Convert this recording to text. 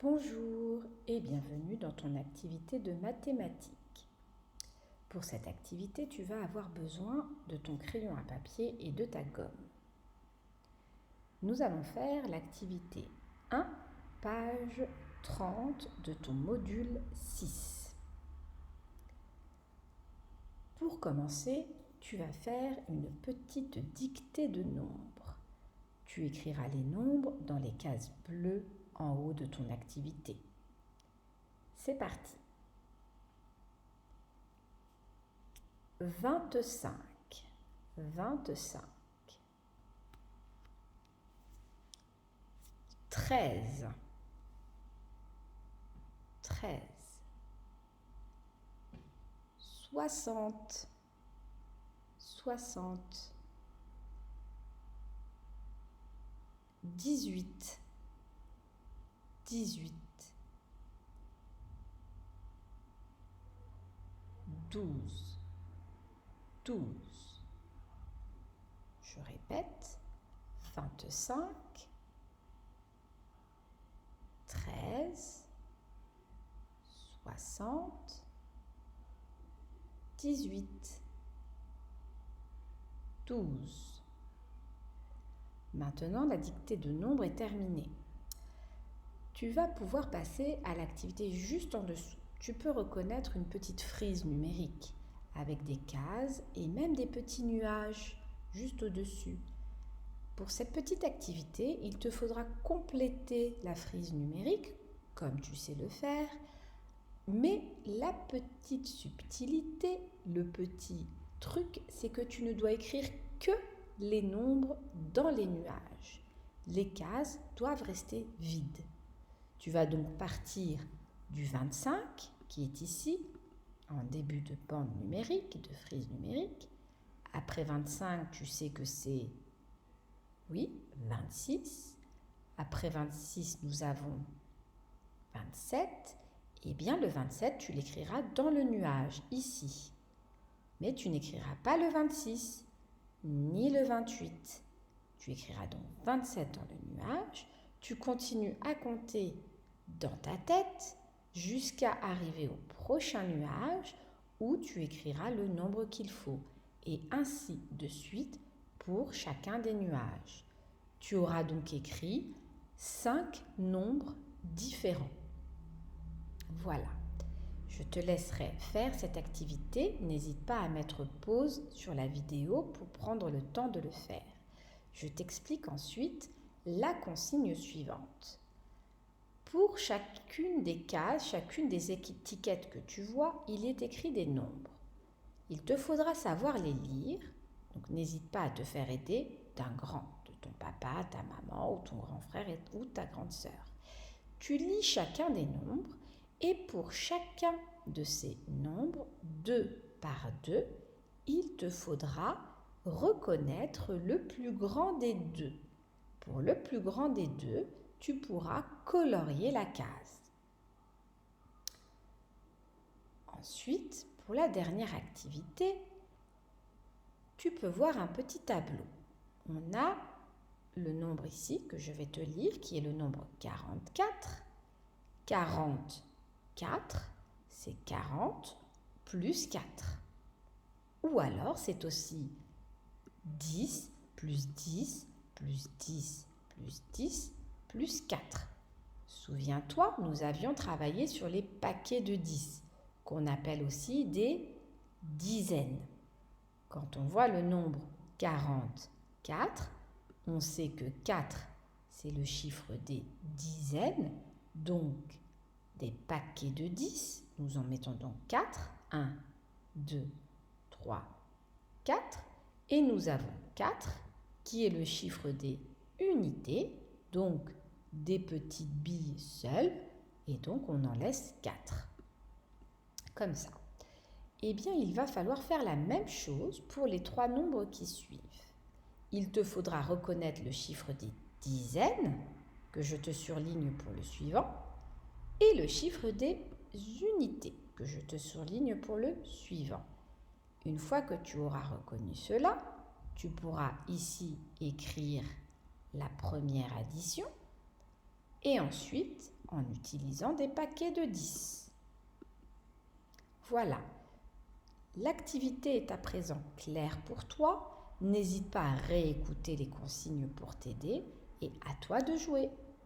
Bonjour et bienvenue dans ton activité de mathématiques. Pour cette activité, tu vas avoir besoin de ton crayon à papier et de ta gomme. Nous allons faire l'activité 1, page 30 de ton module 6. Pour commencer, tu vas faire une petite dictée de nombres. Tu écriras les nombres dans les cases bleues en haut de ton activité. C'est parti. 25, 25. 13, 13. 60, 60. 18, 18. 12, 12. Je répète, 25, 13, 60, 18, 12. Maintenant, la dictée de nombres est terminée. Tu vas pouvoir passer à l'activité juste en dessous. Tu peux reconnaître une petite frise numérique avec des cases et même des petits nuages juste au-dessus. Pour cette petite activité, il te faudra compléter la frise numérique, comme tu sais le faire, mais la petite subtilité, le petit truc, c'est que tu ne dois écrire que les nombres dans les nuages. Les cases doivent rester vides. Tu vas donc partir du 25, qui est ici, en début de bande numérique, de frise numérique. Après 25, tu sais que c'est, 26. Après 26, nous avons 27. Eh bien, le 27, tu l'écriras dans le nuage, ici. Mais tu n'écriras pas le 26, ni le 28. Tu écriras donc 27 dans le nuage. Tu continues à compter dans ta tête jusqu'à arriver au prochain nuage où tu écriras le nombre qu'il faut. Et ainsi de suite pour chacun des nuages. Tu auras donc écrit 5 nombres différents. Voilà. Je te laisserai faire cette activité. N'hésite pas à mettre pause sur la vidéo pour prendre le temps de le faire. Je t'explique ensuite la consigne suivante. Pour chacune des cases, chacune des étiquettes que tu vois, il est écrit des nombres. Il te faudra savoir les lire, donc n'hésite pas à te faire aider d'un grand, de ton papa, ta maman ou ton grand frère ou ta grande sœur. Tu lis chacun des nombres et pour chacun de ces nombres, 2 par 2, il te faudra reconnaître le plus grand des deux. Pour le plus grand des deux, tu pourras colorier la case. Ensuite, pour la dernière activité, tu peux voir un petit tableau. On a le nombre ici que je vais te lire, qui est le nombre 44. 44, c'est 40 plus 4. Ou alors, c'est aussi 10 plus 10 plus 10 plus 10 plus 4. Souviens-toi, nous avions travaillé sur les paquets de 10, qu'on appelle aussi des dizaines. Quand on voit le nombre 44, on sait que 4, c'est le chiffre des dizaines, donc des paquets de 10. Nous en mettons donc 4. 1, 2, 3, 4. Et nous avons 4, qui est le chiffre des unités, donc des petites billes seules, et donc on en laisse 4. Comme ça. Eh bien, il va falloir faire la même chose pour les 3 nombres qui suivent. Il te faudra reconnaître le chiffre des dizaines, que je te surligne pour le suivant, et le chiffre des unités, que je te surligne pour le suivant. Une fois que tu auras reconnu cela, tu pourras ici écrire la première addition et ensuite en utilisant des paquets de 10. Voilà, l'activité est à présent claire pour toi. N'hésite pas à réécouter les consignes pour t'aider et à toi de jouer.